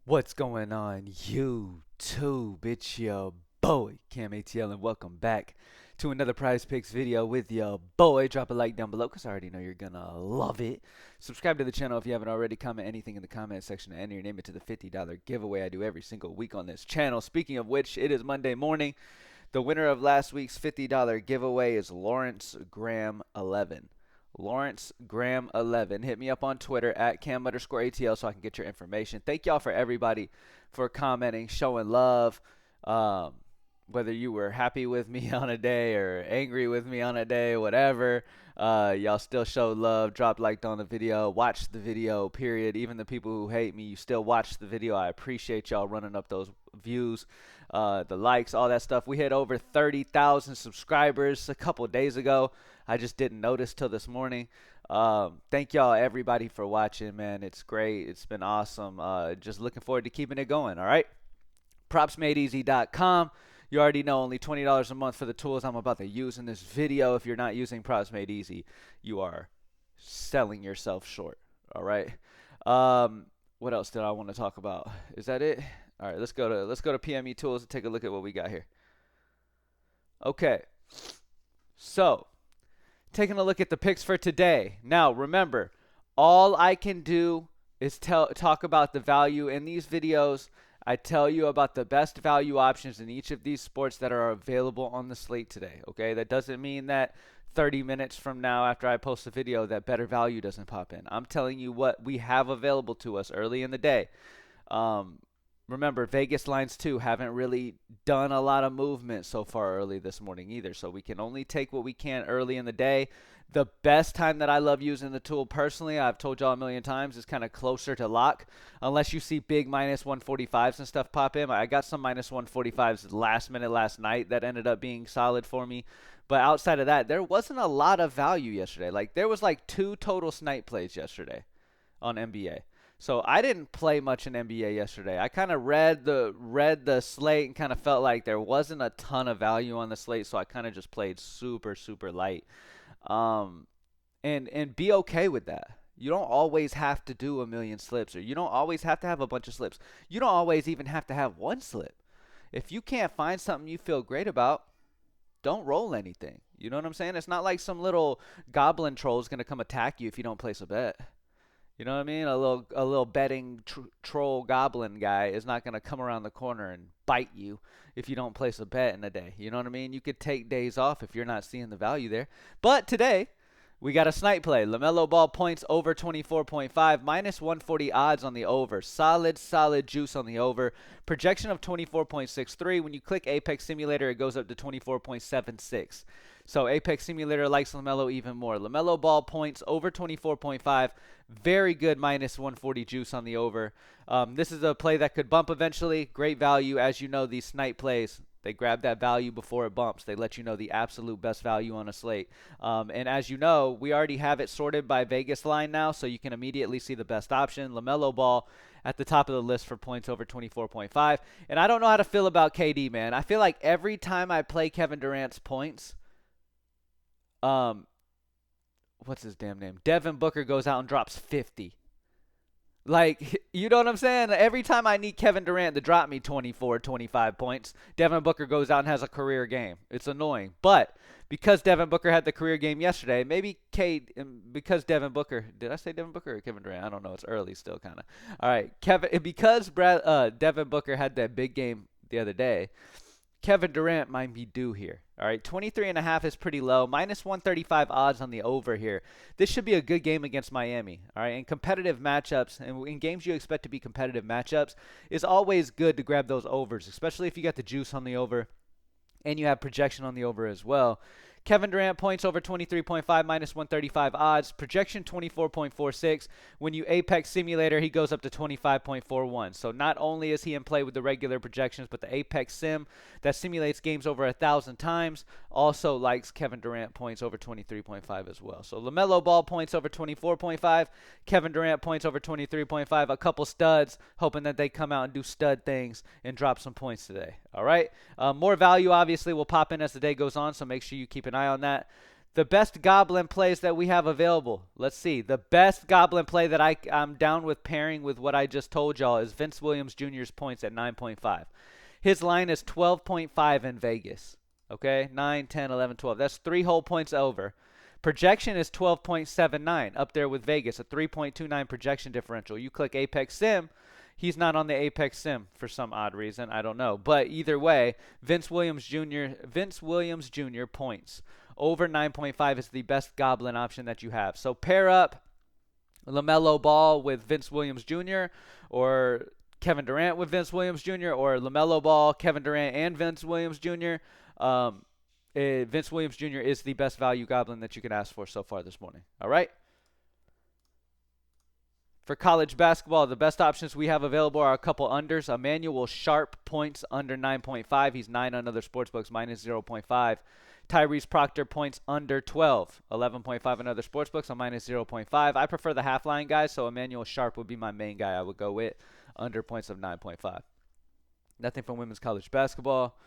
What's going on, YouTube? It's your boy, CamATL, and welcome back to another Prizepicks video with your boy. Drop a like down below because I already know you're gonna love it. Subscribe to the channel if you haven't already. Comment anything in the comment section and enter your name into the $50 giveaway I do every single week on this channel. Speaking of which, it is Monday morning. The winner of last week's $50 giveaway is Lawrence Graham 11. Lawrence Graham 11. Hit me up on Twitter at cam_ATL so I can get your information. Thank y'all for everybody for commenting, showing love. Whether you were happy with me on a day or angry with me on a day, whatever, y'all still showed love, dropped liked on the video, watched the video, period. Even the people who hate me, you still watched the video. I appreciate y'all running up those views, the likes, all that stuff. We hit over 30,000 subscribers a couple days ago. I just didn't notice till this morning. Thank y'all, everybody, for watching, man. It's great. It's been awesome. Just looking forward to keeping it going, all right? PropsMadeEasy.com. You already know, only $20 a month for the tools I'm about to use in this video. If you're not using Props Made Easy, you are selling yourself short, all right? What else did I want to talk about? Is that it? All right, let's go to PME Tools and take a look at what we got here. Okay, so taking a look at the picks for today. Now, remember, all I can do is talk about the value in these videos. I tell you about the best value options in each of these sports that are available on the slate today, okay? That doesn't mean that 30 minutes from now after I post a video that better value doesn't pop in. I'm telling you what we have available to us early in the day. Remember, Vegas lines too haven't really done a lot of movement so far early this morning either. So we can only take what we can early in the day. The best time that I love using the tool personally, I've told y'all a million times, is kind of closer to lock. Unless you see big minus 145s and stuff pop in. I got some minus 145s last minute last night that ended up being solid for me. But outside of that, there wasn't a lot of value yesterday. Like, there was like 2 total snipe plays yesterday on NBA. So I didn't play much in NBA yesterday. I kind of read the slate and kind of felt like there wasn't a ton of value on the slate, so I kind of just played super light. And be okay with that. You don't always have to do a million slips, or you don't always have to have a bunch of slips. You don't always even have to have one slip. If you can't find something you feel great about, don't roll anything. You know what I'm saying? It's not like some little Goblin troll is going to come attack you if you don't place a bet. You know what I mean? A little betting troll Goblin guy is not going to come around the corner and bite you if you don't place a bet in a day. You know what I mean? You could take days off if you're not seeing the value there. But today, we got a snipe play. LaMelo Ball points over 24.5, minus 140 odds on the over. Solid juice on the over. Projection of 24.63. When you click Apex Simulator, it goes up to 24.76. So Apex Simulator likes LaMelo even more. LaMelo Ball points over 24.5. Very good minus 140 juice on the over. This is a play that could bump eventually. Great value. As you know, these snipe plays, they grab that value before it bumps. They let you know the absolute best value on a slate. And as you know, we already have it sorted by Vegas line now, so you can immediately see the best option. LaMelo Ball at the top of the list for points over 24.5. And I don't know how to feel about KD, man. I feel like every time I play Kevin Durant's points, what's his damn name? Devin Booker goes out and drops 50. Like, you know what I'm saying? Every time I need Kevin Durant to drop me 24, 25 points, Devin Booker goes out and has a career game. It's annoying. But because Devin Booker had the career game yesterday, maybe because Devin Booker, did I say Devin Booker or Kevin Durant? I don't know. It's early still, kind of. All right, because Devin Booker had that big game the other day, Kevin Durant might be due here. All right, 23.5 is pretty low. Minus 135 odds on the over here. This should be a good game against Miami. All right, in competitive matchups, and in games you expect to be competitive matchups, it's always good to grab those overs, especially if you got the juice on the over and you have projection on the over as well. Kevin Durant points over 23.5, minus 135 odds. Projection 24.46. When you Apex Simulator, he goes up to 25.41. So not only is he in play with the regular projections, but the Apex Sim that simulates games over 1,000 times also likes Kevin Durant points over 23.5 as well. So LaMelo Ball points over 24.5. Kevin Durant points over 23.5. A couple studs, hoping that they come out and do stud things and drop some points today. All right. More value obviously will pop in as the day goes on, so make sure you keep an eye on that. The best Goblin plays that we have available. Let's see. The best Goblin play that I'm down with pairing with what I just told y'all is Vince Williams Jr.'s points at 9.5. His line is 12.5 in Vegas. Okay? 9, 10, 11, 12. That's 3 whole points over. Projection is 12.79, up there with Vegas, a 3.29 projection differential. You click Apex Sim, he's not on the Apex Sim for some odd reason. I don't know. But either way, Vince Williams Jr. points. Over 9.5 is the best Goblin option that you have. So pair up LaMelo Ball with Vince Williams Jr. or Kevin Durant with Vince Williams Jr. or LaMelo Ball, Kevin Durant, and Vince Williams Jr. Vince Williams Jr. is the best value Goblin that you can ask for so far this morning. All right? For college basketball, the best options we have available are a couple unders. Emmanuel Sharp points under 9.5. He's 9 on other sportsbooks, minus 0.5. Tyrese Proctor points under 12. 11.5 on other sportsbooks, a minus 0.5. I prefer the half line guys, so Emmanuel Sharp would be my main guy I would go with. Under points of 9.5. Nothing from women's college basketball.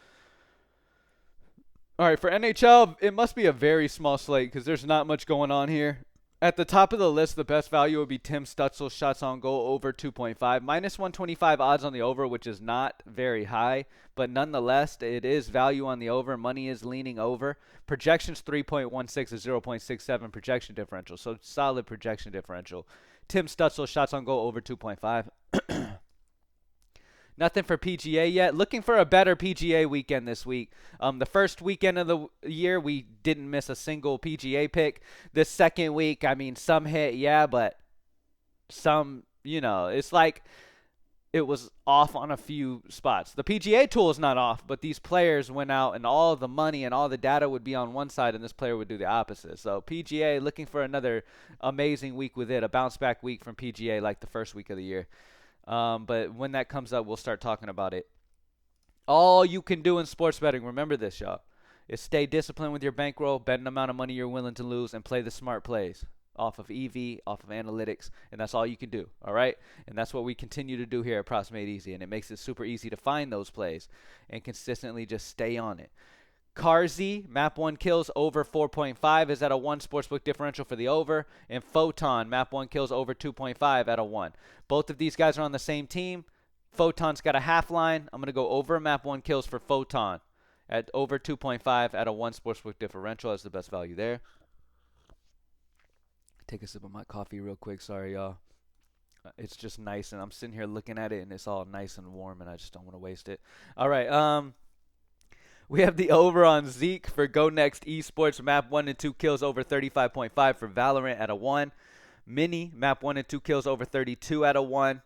All right, for NHL, it must be a very small slate because there's not much going on here. At the top of the list, the best value would be Tim Stutzel's shots on goal over 2.5. Minus 125 odds on the over, which is not very high. But nonetheless, it is value on the over. Money is leaning over. Projections 3.16 is 0.67 projection differential. So solid projection differential. Tim Stutzel's shots on goal over 2.5. Nothing for PGA yet. Looking for a better PGA weekend this week. The first weekend of the year, we didn't miss a single PGA pick. This second week, I mean, some hit, yeah, but some, it's like it was off on a few spots. The PGA tool is not off, but these players went out and all the money and all the data would be on one side and this player would do the opposite. So PGA, looking for another amazing week with it, a bounce back week from PGA like the first week of the year. But when that comes up, we'll start talking about it. All you can do in sports betting, remember this, y'all, is stay disciplined with your bankroll, bet an amount of money you're willing to lose, and play the smart plays off of EV, off of analytics, and that's all you can do, all right? And that's what we continue to do here at Proximate Easy, and it makes it super easy to find those plays and consistently just stay on it. Carzy, map 1 kills over 4.5 is at a 1 sportsbook differential for the over. And Photon, map 1 kills over 2.5 at a 1. Both of these guys are on the same team. Photon's got a half line. I'm going to go over map 1 kills for Photon at over 2.5 at a 1 sportsbook differential. That's the best value there. Take a sip of my coffee real quick. Sorry, y'all. It's just nice, and I'm sitting here looking at it, and it's all nice and warm, and I just don't want to waste it. All right, we have the over on Zeke for Go Next Esports, map 1 and 2 kills over 35.5 for Valorant at a 1. Mini, map 1 and 2 kills over 32 at a 1.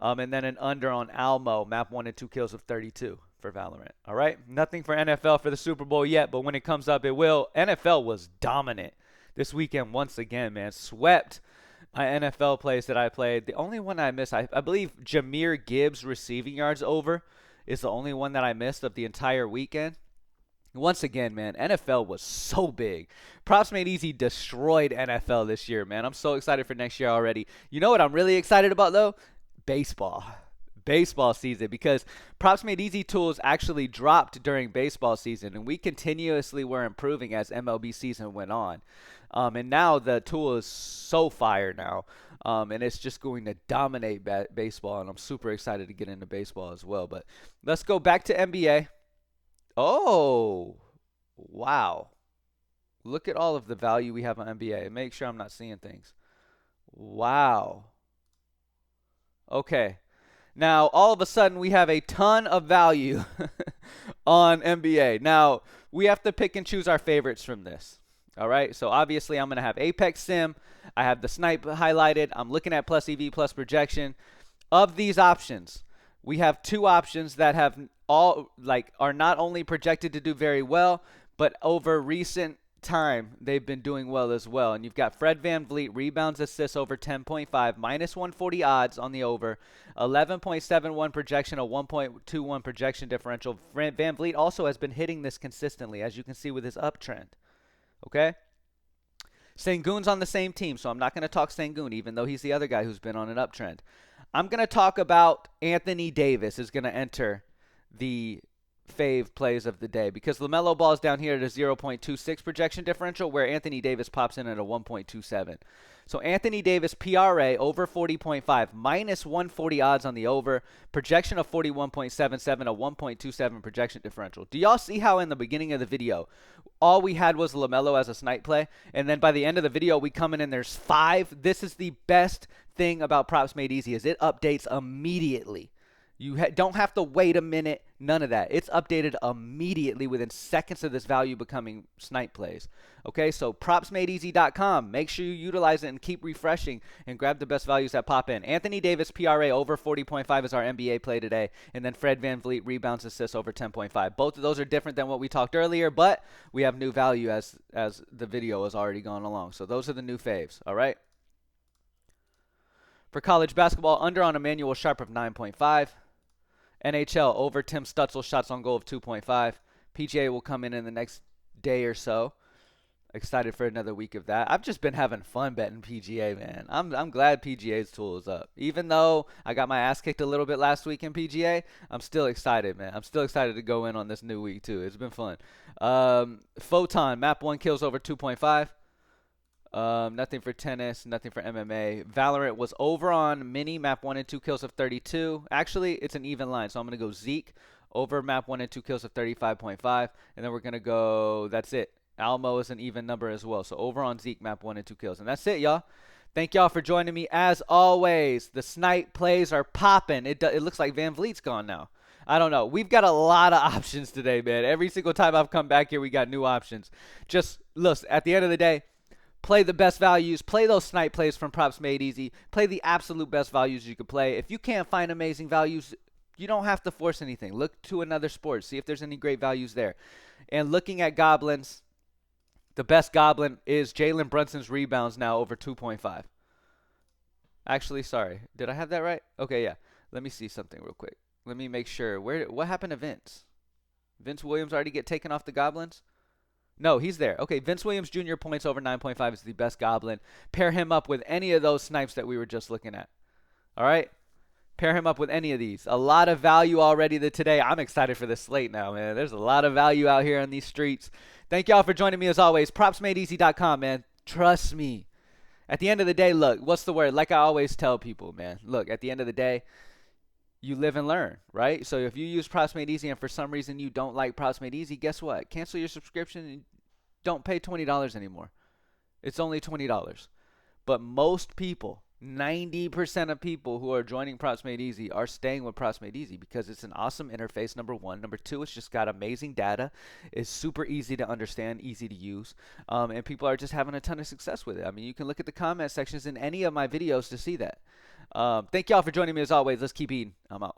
And then an under on Almo, map 1 and 2 kills of 32 for Valorant. All right, nothing for NFL for the Super Bowl yet, but when it comes up, it will. NFL was dominant this weekend once again, man. Swept my NFL plays that I played. The only one I missed, I believe Jahmyr Gibbs receiving yards over is the only one that I missed of the entire weekend. Once again, man, NFL was so big. Props Made Easy destroyed NFL this year, man. I'm so excited for next year already. You know what I'm really excited about, though? Baseball season, because Props Made Easy tools actually dropped during baseball season, and we continuously were improving as MLB season went on. And now the tool is so fire now. And it's just going to dominate baseball, and I'm super excited to get into baseball as well. But let's go back to NBA. Oh, wow. Look at all of the value we have on NBA. Make sure I'm not seeing things. Wow. Okay. Now, all of a sudden, we have a ton of value on NBA. Now, we have to pick and choose our favorites from this. All right, so obviously I'm going to have Apex Sim. I have the Snipe highlighted. I'm looking at plus EV, plus projection. Of these options, we have 2 options that have are not only projected to do very well, but over recent time, they've been doing well as well. And you've got Fred VanVleet, rebounds, assists over 10.5, minus 140 odds on the over, 11.71 projection, a 1.21 projection differential. Fred VanVleet also has been hitting this consistently, as you can see with his uptrend. Okay? Sengun's on the same team, so I'm not going to talk Sengun, even though he's the other guy who's been on an uptrend. I'm going to talk about Anthony Davis is going to enter the fave plays of the day, because LaMelo Ball is down here at a 0.26 projection differential, where Anthony Davis pops in at a 1.27. So Anthony Davis PRA over 40.5, minus 140 odds on the over, projection of 41.77, a 1.27 projection differential. Do y'all see how in the beginning of the video, all we had was LaMelo as a snipe play, and then by the end of the video, we come in and there's 5. This is the best thing about Props Made Easy, is it updates immediately. You don't have to wait a minute, none of that. It's updated immediately within seconds of this value becoming snipe plays. Okay, so propsmadeeasy.com. Make sure you utilize it and keep refreshing and grab the best values that pop in. Anthony Davis PRA over 40.5 is our NBA play today. And then Fred VanVleet rebounds assists over 10.5. Both of those are different than what we talked earlier, but we have new value as the video has already gone along. So those are the new faves, all right? For college basketball, under on Emmanuel Sharp of 9.5. NHL over Tim Stutzel shots on goal of 2.5. PGA will come in the next day or so. Excited for another week of that. I've just been having fun betting PGA, man. I'm glad PGA's tool is up. Even though I got my ass kicked a little bit last week in PGA, I'm still excited, man. I'm still excited to go in on this new week too. It's been fun. Photon map 1 kills over 2.5. Nothing for tennis, nothing for MMA. Valorant was over on mini map 1 and 2 kills of 32. Actually, it's an even line, so I'm going to go Zeke over map 1 and 2 kills of 35.5. And then we're going to go, that's it. Almo is an even number as well. So over on Zeke map 1 and 2 kills. And that's it, y'all. Thank y'all for joining me. As always, the snipe plays are popping. It looks like Van Vliet's gone now. I don't know. We've got a lot of options today, man. Every single time I've come back here, we got new options. Just, look, at the end of the day, play the best values. Play those snipe plays from Props Made Easy. Play the absolute best values you could play. If you can't find amazing values, you don't have to force anything. Look to another sport. See if there's any great values there. And looking at Goblins, the best Goblin is Jalen Brunson's rebounds now over 2.5. Actually, sorry. Did I have that right? Okay, yeah. Let me see something real quick. Let me make sure. What happened to Vince? Vince Williams already get taken off the Goblins? No, he's there. Okay, Vince Williams Jr. points over 9.5 is the best Goblin. Pair him up with any of those snipes that we were just looking at. All right? Pair him up with any of these. A lot of value already today. I'm excited for this slate now, man. There's a lot of value out here on these streets. Thank y'all for joining me as always. Propsmadeeasy.com, man. Trust me. At the end of the day, look, what's the word? Like I always tell people, man. Look, at the end of the day, you live and learn, right? So if you use Props Made Easy and for some reason you don't like Props Made Easy, guess what? Cancel your subscription and don't pay $20 anymore. It's only $20. But most people, 90% of people who are joining Props Made Easy are staying with Props Made Easy because it's an awesome interface, number one. Number two, it's just got amazing data. It's super easy to understand, easy to use. And people are just having a ton of success with it. I mean, you can look at the comment sections in any of my videos to see that. Thank y'all for joining me as always. Let's keep eating. I'm out.